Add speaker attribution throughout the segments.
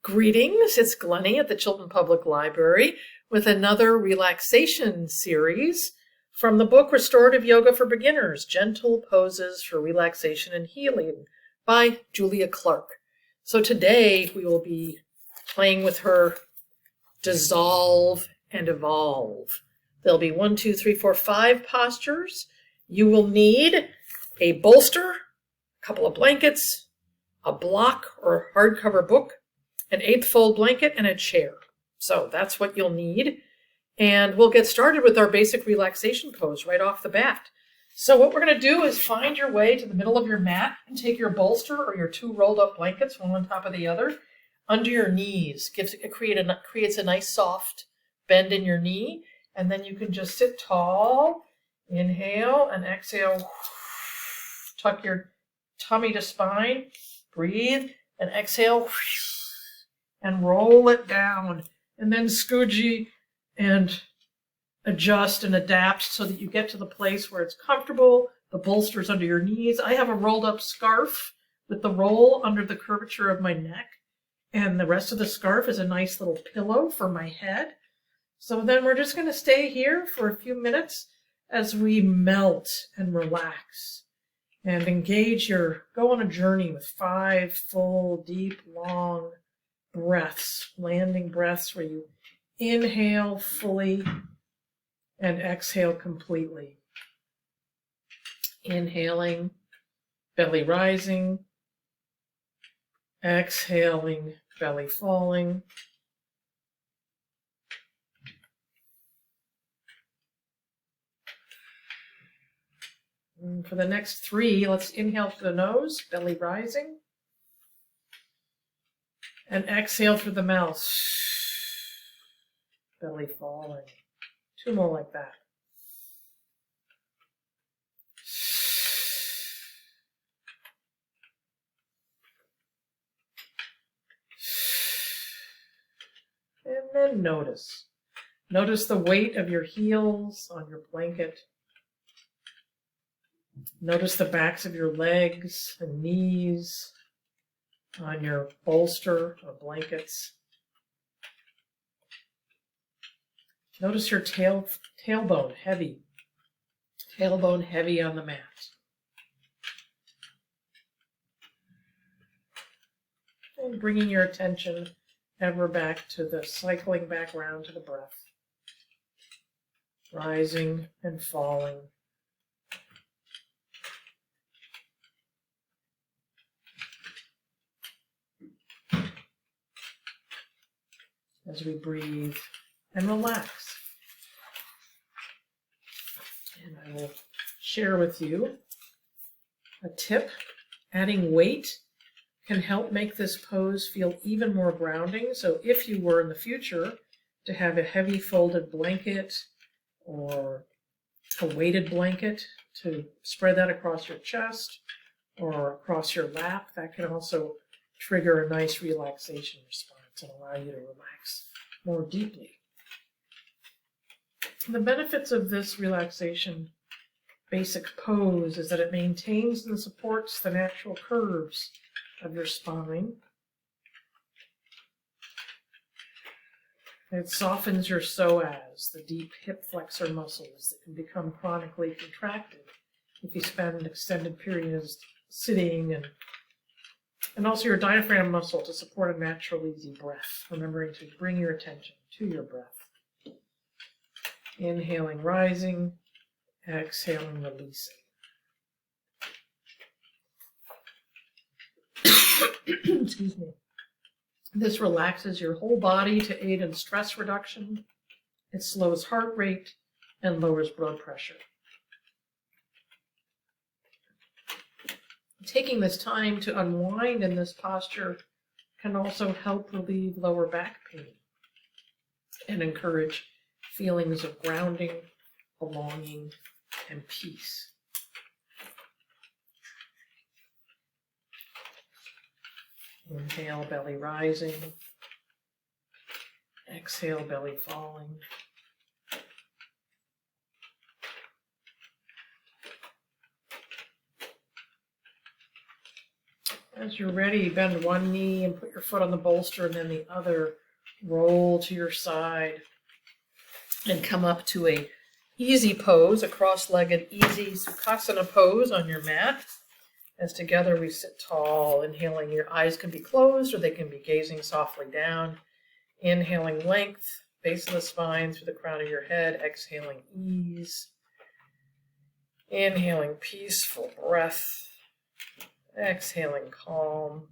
Speaker 1: Greetings, it's Glenny at the Chilton Public Library with another relaxation series from the book Restorative Yoga for Beginners, Gentle Poses for Relaxation and Healing by Julia Clarke. So today we will be playing with her dissolve and evolve. There'll be 1, 2, 3, 4, 5 postures. You will need a bolster, a couple of blankets, a block or hardcover book, an eightfold blanket, and a chair. So that's what you'll need. And we'll get started with our basic relaxation pose right off the bat. So what we're going to do is find your way to the middle of your mat and take your bolster or your 2 rolled up blankets, one on top of the other, under your knees. It creates a nice soft bend in your knee. And then you can just sit tall, inhale and exhale. Tuck your tummy to spine, breathe, and exhale. And roll it down, and then scoogie and adjust and adapt so that you get to the place where it's comfortable. The bolster's under your knees. I have a rolled up scarf with the roll under the curvature of my neck, and the rest of the scarf is a nice little pillow for my head. So then we're just going to stay here for a few minutes as we melt and relax and go on a journey with 5 full, deep, long breaths, landing breaths where you inhale fully and exhale completely. Inhaling, belly rising, exhaling, belly falling. And for the next 3, let's inhale through the nose, belly rising. And exhale through the mouth, belly falling. 2 more like that. And then notice. Notice the weight of your heels on your blanket. Notice the backs of your legs and knees on your bolster or blankets. Notice your tailbone heavy. Tailbone heavy on the mat. And bringing your attention ever back to the cycling back around to the breath. Rising and falling. As we breathe and relax. And I will share with you a tip. Adding weight can help make this pose feel even more grounding. So if you were in the future to have a heavy folded blanket or a weighted blanket to spread that across your chest or across your lap, that can also trigger a nice relaxation response and allow you to relax more deeply. The benefits of this relaxation basic pose is that it maintains and supports the natural curves of your spine. It softens your psoas, the deep hip flexor muscles that can become chronically contracted if you spend extended periods sitting, and also your diaphragm muscle to support a natural, easy breath, remembering to bring your attention to your breath. Inhaling, rising, exhaling, releasing. Excuse me. This relaxes your whole body to aid in stress reduction. It slows heart rate and lowers blood pressure. Taking this time to unwind in this posture can also help relieve lower back pain and encourage feelings of grounding, belonging, and peace. Inhale, belly rising. Exhale, belly falling. As you're ready, bend one knee and put your foot on the bolster, and then the other. Roll to your side and come up to a easy pose, a cross-legged easy Sukhasana pose on your mat. As together we sit tall, inhaling. Your eyes can be closed or they can be gazing softly down. Inhaling length, base of the spine through the crown of your head. Exhaling ease. Inhaling peaceful breath. Exhaling calm.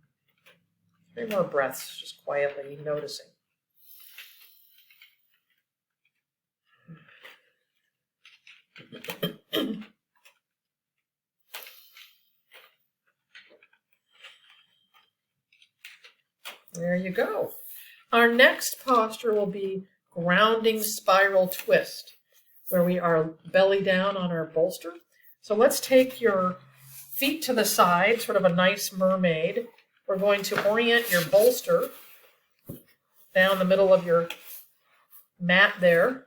Speaker 1: 3 more breaths, just quietly noticing. There you go. Our next posture will be grounding spiral twist, where we are belly down on our bolster. So let's take your feet to the side, sort of a nice mermaid. We're going to orient your bolster down the middle of your mat there.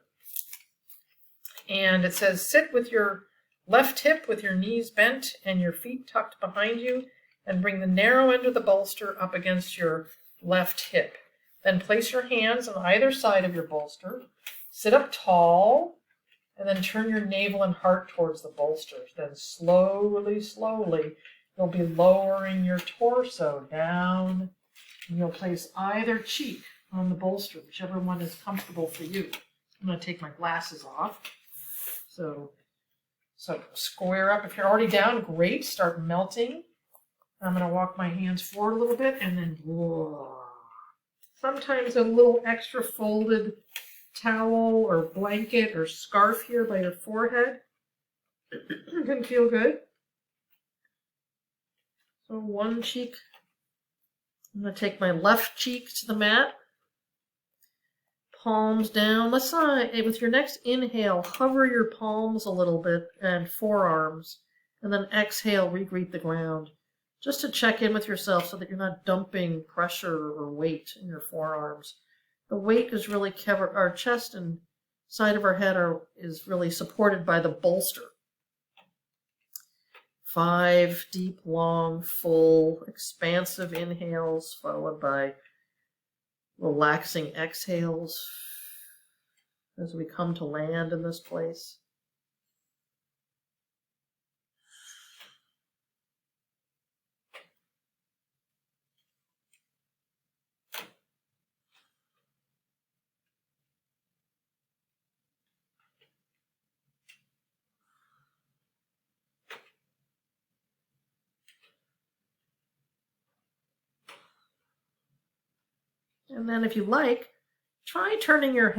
Speaker 1: And it says sit with your left hip with your knees bent and your feet tucked behind you, and bring the narrow end of the bolster up against your left hip. Then place your hands on either side of your bolster. Sit up tall, and then turn your navel and heart towards the bolster. Then slowly, you'll be lowering your torso down, and you'll place either cheek on the bolster, whichever one is comfortable for you. I'm going to take my glasses off. So square up. If you're already down, great. Start melting. I'm going to walk my hands forward a little bit, and then sometimes a little extra folded towel or blanket or scarf here by your forehead can feel good. So one cheek. I'm going to take my left cheek to the mat. Palms down. Let's with your next inhale, hover your palms a little bit and forearms, and then exhale, regreet the ground. Just to check in with yourself so that you're not dumping pressure or weight in your forearms. The weight is really covered. Our chest and side of our head is really supported by the bolster. 5 deep, long, full, expansive inhales followed by relaxing exhales as we come to land in this place. And then if you like, try turning your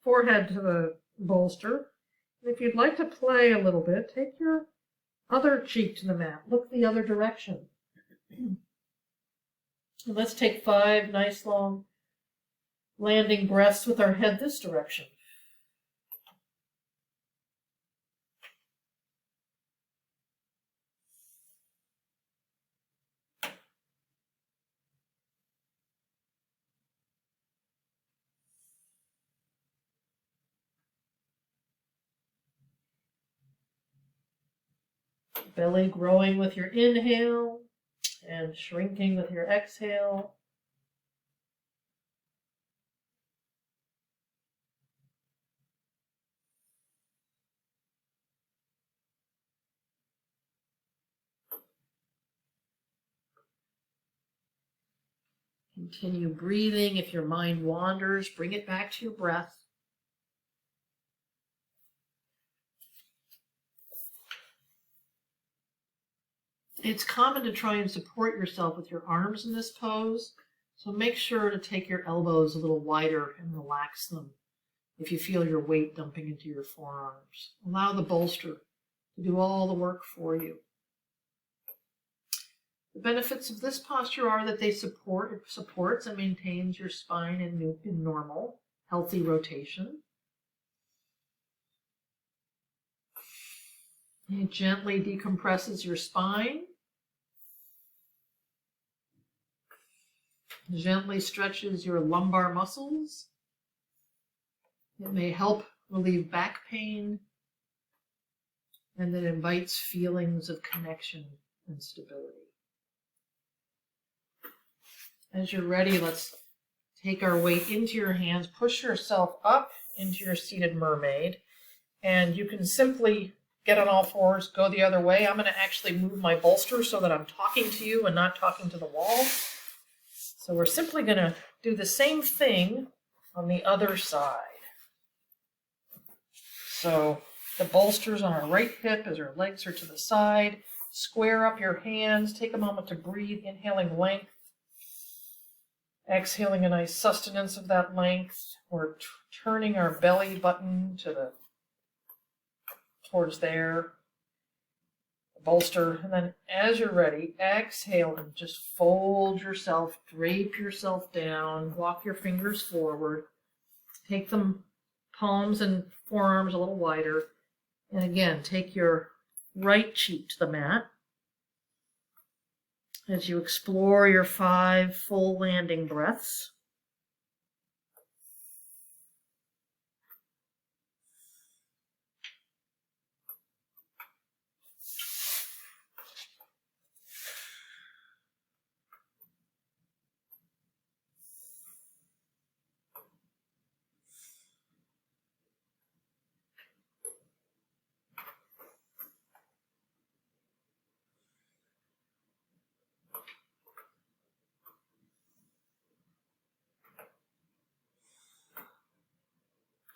Speaker 1: forehead to the bolster. And if you'd like to play a little bit, take your other cheek to the mat. Look the other direction. And let's take 5 nice long landing breaths with our head this direction. Belly growing with your inhale and shrinking with your exhale. Continue breathing. If your mind wanders, bring it back to your breath. It's common to try and support yourself with your arms in this pose, so make sure to take your elbows a little wider and relax them if you feel your weight dumping into your forearms. Allow the bolster to do all the work for you. The benefits of this posture are that it supports and maintains your spine in normal, healthy rotation. It gently decompresses your spine. Gently stretches your lumbar muscles. It may help relieve back pain, and it invites feelings of connection and stability. As you're ready, let's take our weight into your hands. Push yourself up into your seated mermaid. And you can simply get on all fours, go the other way. I'm going to actually move my bolster so that I'm talking to you and not talking to the wall. So we're simply going to do the same thing on the other side. So the bolster's on our right hip as our legs are to the side. Square up your hands. Take a moment to breathe, inhaling length. Exhaling a nice sustenance of that length. We're turning our belly button towards there. The bolster. And then as you're ready, exhale and just fold yourself, drape yourself down, walk your fingers forward. Take them palms and forearms a little wider. And again, take your right cheek to the mat as you explore your 5 full landing breaths.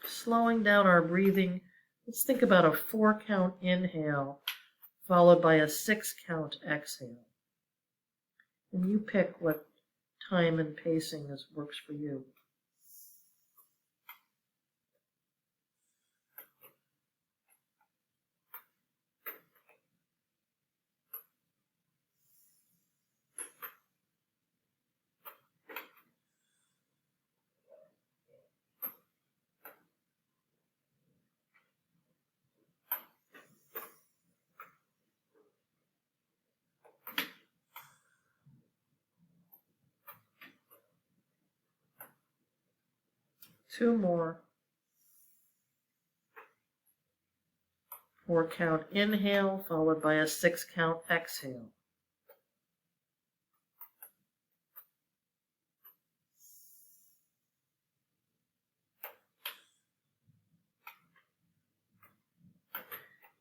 Speaker 1: Slowing down our breathing, let's think about a 4-count inhale followed by a 6-count exhale. And you pick what time and pacing works for you. Two more. 4-count inhale followed by a 6-count exhale.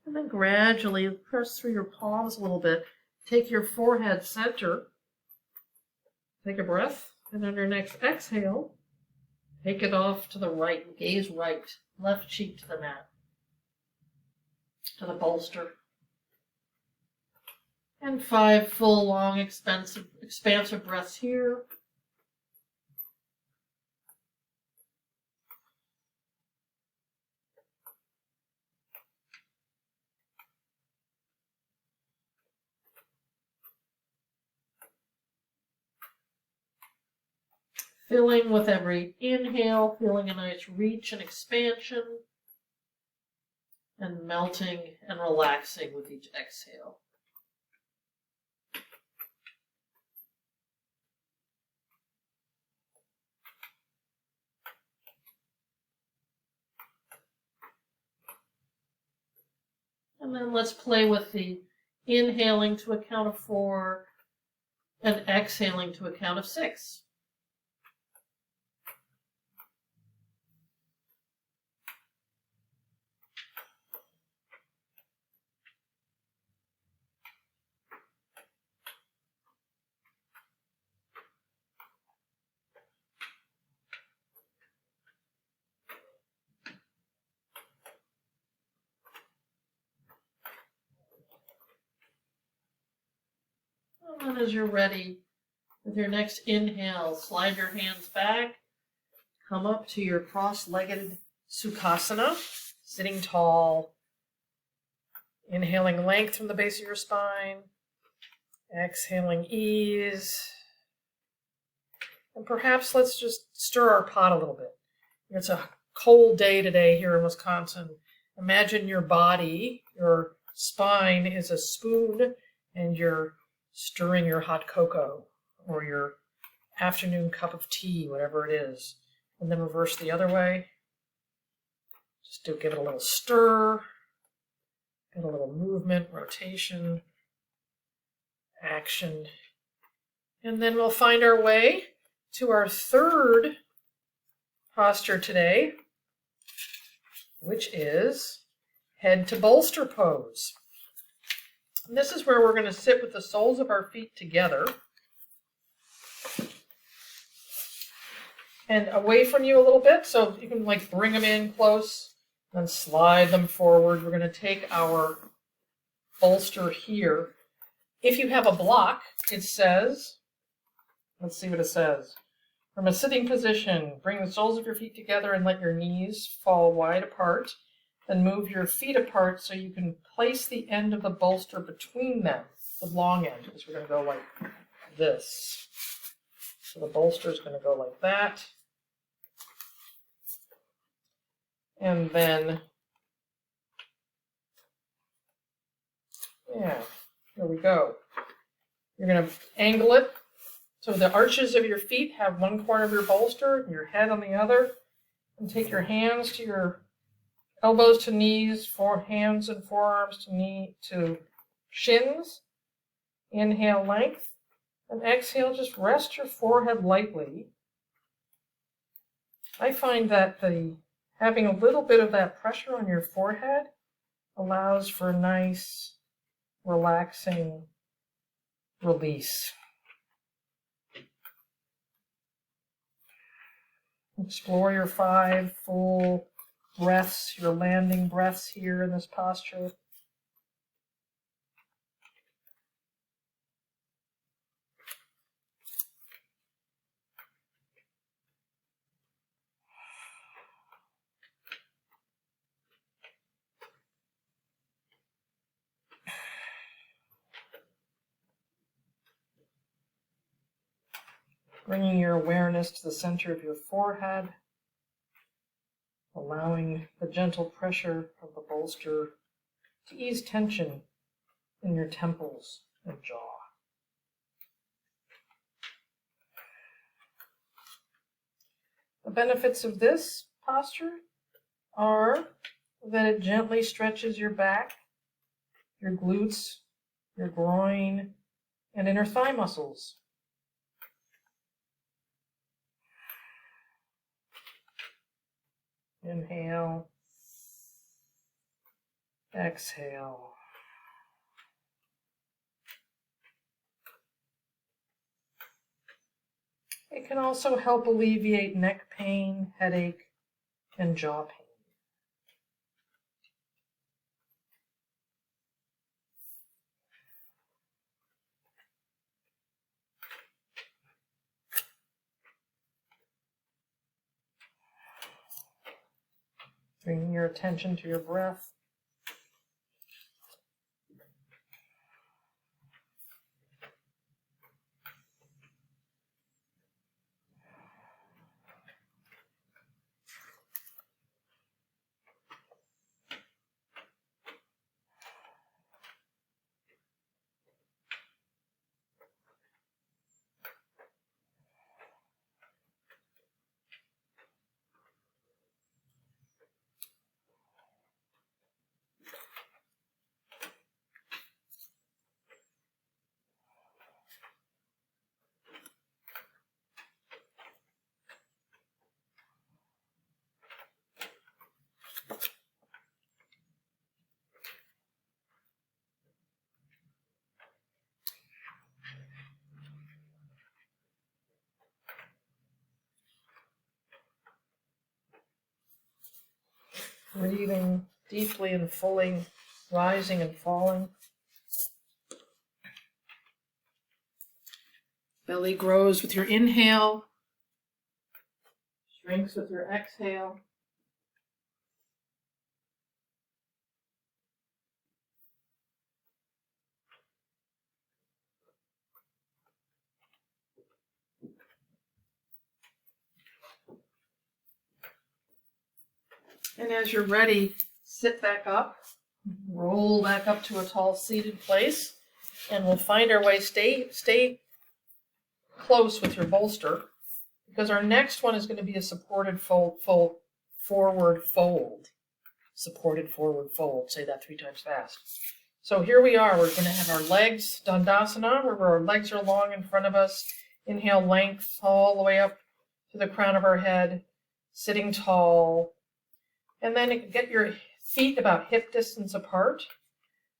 Speaker 1: And then gradually press through your palms a little bit. Take your forehead center. Take a breath. And on your next exhale, take it off to the right. Gaze right. Left cheek to the mat. To the bolster. And 5 full, long, expansive breaths here. Filling with every inhale, feeling a nice reach and expansion, and melting and relaxing with each exhale. And then let's play with the inhaling to a count of 4 and exhaling to a count of 6. And as you're ready, with your next inhale, slide your hands back, come up to your cross-legged Sukhasana, sitting tall, inhaling length from the base of your spine, exhaling ease, and perhaps let's just stir our pot a little bit. It's a cold day today here in Wisconsin. Imagine your body, your spine is a spoon, and you're stirring your hot cocoa or your afternoon cup of tea, whatever it is. And then reverse the other way. Just give it a little stir, get a little movement, rotation, action, And then we'll find our way to our third posture today, which is head to bolster pose. And this is where we're going to sit with the soles of our feet together and away from you a little bit, so you can like bring them in close and slide them forward. We're going to take our bolster here. If you have a block, it says, let's see what it says. From a sitting position, bring the soles of your feet together and let your knees fall wide apart. Then move your feet apart so you can place the end of the bolster between them, the long end, because we're going to go like this. So the bolster is going to go like that. And then, yeah, here we go. You're going to angle it so the arches of your feet have one corner of your bolster and your head on the other. And take your hands to your elbows to knees, hands and forearms to shins. Inhale, length. And exhale, just rest your forehead lightly. I find that having a little bit of that pressure on your forehead allows for a nice, relaxing release. Explore your 5 full breaths, your landing breaths here in this posture. Bringing your awareness to the center of your forehead, allowing the gentle pressure of the bolster to ease tension in your temples and jaw. The benefits of this posture are that it gently stretches your back, your glutes, your groin, and inner thigh muscles. Inhale, exhale. It can also help alleviate neck pain, headache, and jaw pain. Bringing your attention to your breath. Breathing deeply and fully, rising and falling. Belly grows with your inhale, shrinks with your exhale. And as you're ready, sit back up, roll back up to a tall seated place, and we'll find our way, stay close with your bolster, because our next one is going to be a supported forward fold. Supported forward fold. Say that 3 times fast. So here we are. We're going to have our legs, Dandasana, where our legs are long in front of us. Inhale, length all the way up to the crown of our head, sitting tall. And then get your feet about hip distance apart.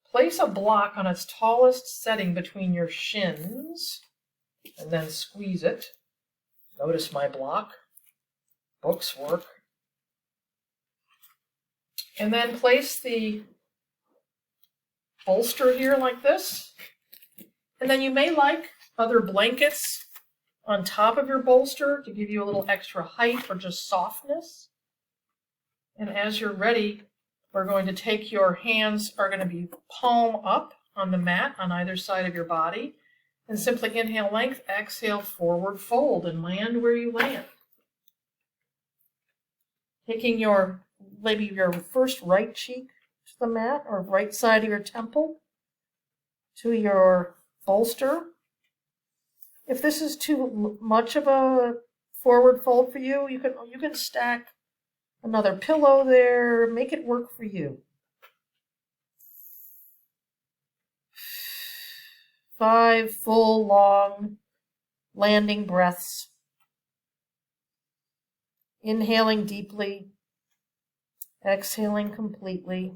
Speaker 1: Place a block on its tallest setting between your shins, and then squeeze it. Notice my block. Books work. And then place the bolster here like this. And then you may like other blankets on top of your bolster to give you a little extra height or just softness. And as you're ready, we're going to take your hands are going to be palm up on the mat on either side of your body. And simply inhale length, exhale forward fold, and land where you land. Taking maybe your first right cheek to the mat or right side of your temple to your bolster. If this is too much of a forward fold for you, you can stack another pillow there, make it work for you. 5 full, long landing breaths. Inhaling deeply, exhaling completely.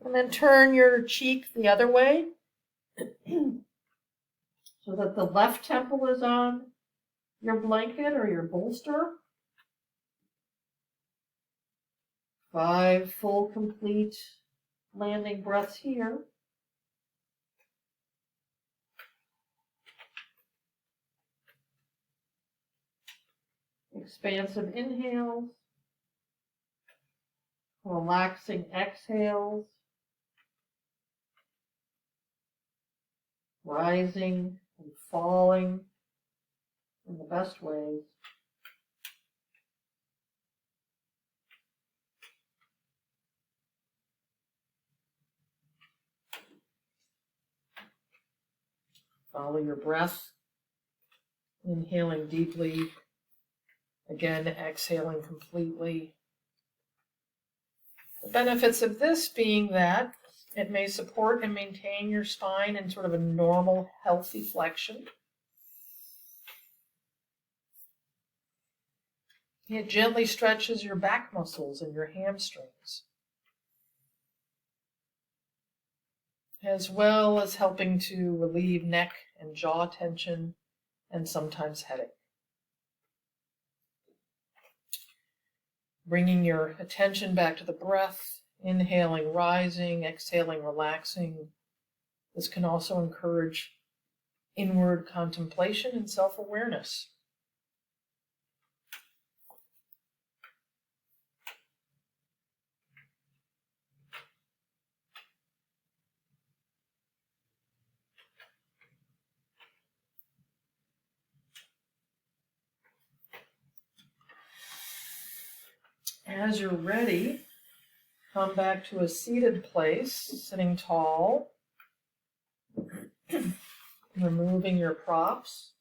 Speaker 1: And then turn your cheek the other way so that the left temple is on your blanket or your bolster. 5 full, complete landing breaths here. Expansive inhales. Relaxing exhales. Rising and falling in the best ways. Follow your breath, inhaling deeply, again exhaling completely. The benefits of this being that it may support and maintain your spine in sort of a normal, healthy flexion. It gently stretches your back muscles and your hamstrings, as well as helping to relieve neck and jaw tension and sometimes headache. Bringing your attention back to the breath, inhaling, rising, exhaling, relaxing. This can also encourage inward contemplation and self-awareness. As you're ready, come back to a seated place, sitting tall, removing your props.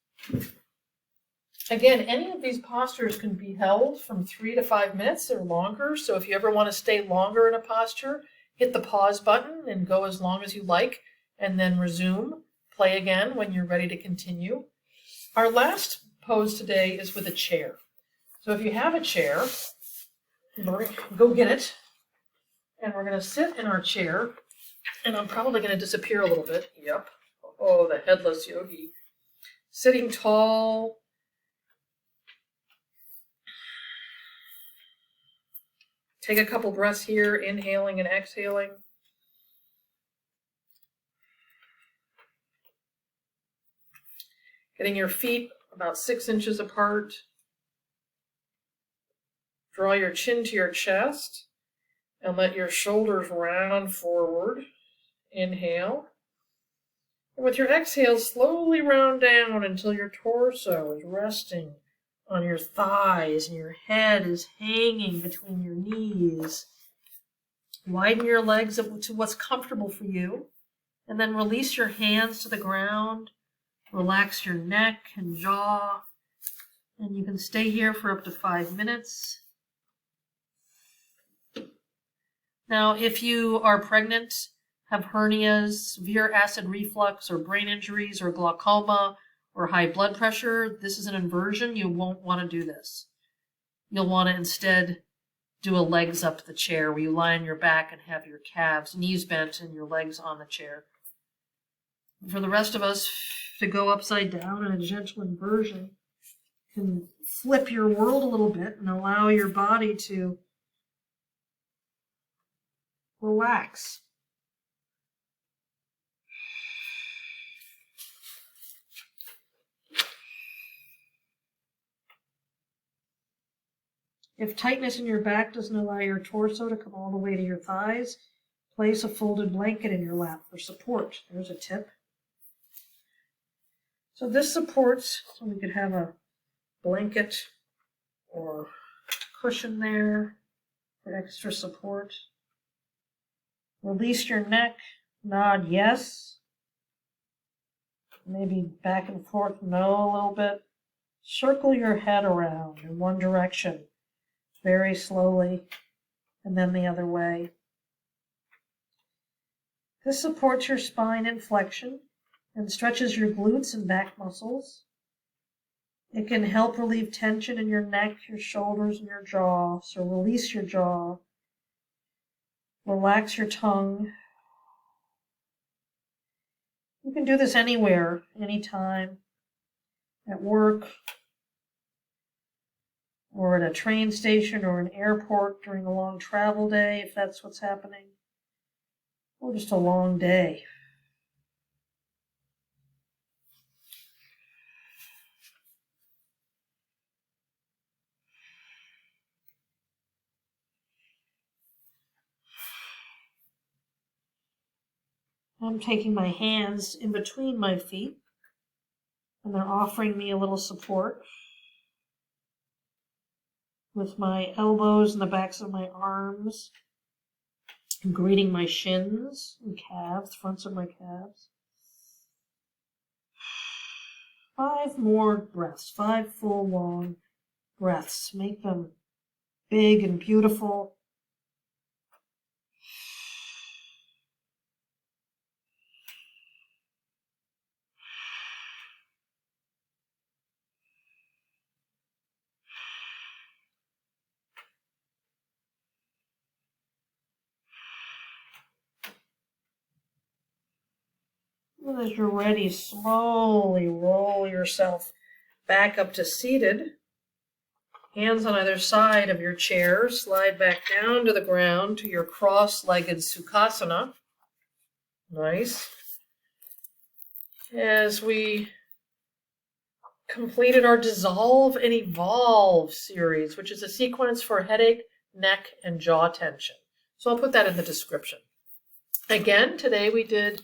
Speaker 1: Again, any of these postures can be held from 3 to 5 minutes or longer, so if you ever want to stay longer in a posture, hit the pause button and go as long as you like, and then resume, play again when you're ready to continue. Our last pose today is with a chair. So if you have a chair, go get it. And we're going to sit in our chair. And I'm probably going to disappear a little bit. Yep. Oh, the Headless Yogi. Sitting tall. Take a couple breaths here, inhaling and exhaling. Getting your feet about 6 inches apart. Draw your chin to your chest and let your shoulders round forward. Inhale. And with your exhale, slowly round down until your torso is resting on your thighs, and your head is hanging between your knees. Widen your legs up to what's comfortable for you, and then release your hands to the ground. Relax your neck and jaw, and you can stay here for up to 5 minutes. Now, if you are pregnant, have hernias, severe acid reflux, or brain injuries, or glaucoma, or high blood pressure, this is an inversion. You won't want to do this. You'll want to instead do a legs up to the chair, where you lie on your back and have your calves, knees bent, and your legs on the chair. For the rest of us, to go upside down in a gentle inversion, you can flip your world a little bit and allow your body to relax. If tightness in your back doesn't allow your torso to come all the way to your thighs, place a folded blanket in your lap for support. There's a tip. So this supports, so we could have a blanket or cushion there for extra support. Release your neck, nod yes. Maybe back and forth no a little bit. Circle your head around in one direction very slowly, and then the other way. This supports your spine and flexion and stretches your glutes and back muscles. It can help relieve tension in your neck, your shoulders, and your jaw. So release your jaw. Relax your tongue. You can do this anywhere, anytime, at work, or at a train station or an airport during a long travel day, if that's what's happening, or just a long day. I'm taking my hands in between my feet, and they're offering me a little support with my elbows and the backs of my arms, and greeting my shins and calves, fronts of my calves. 5 more breaths, 5 full long breaths. Make them big and beautiful. And as you're ready, slowly roll yourself back up to seated. Hands on either side of your chair. Slide back down to the ground to your cross-legged Sukhasana. Nice. As we completed our Dissolve and Evolve series, which is a sequence for headache, neck, and jaw tension. So I'll put that in the description. Again, today we did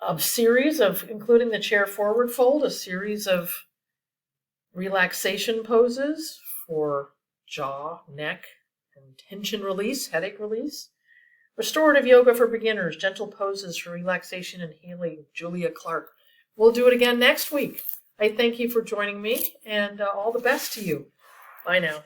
Speaker 1: a series of, including the chair forward fold, a series of relaxation poses for jaw, neck, and tension release, headache release. Restorative Yoga for Beginners, gentle poses for relaxation and healing, Julia Clarke. We'll do it again next week. I thank you for joining me, and all the best to you. Bye now.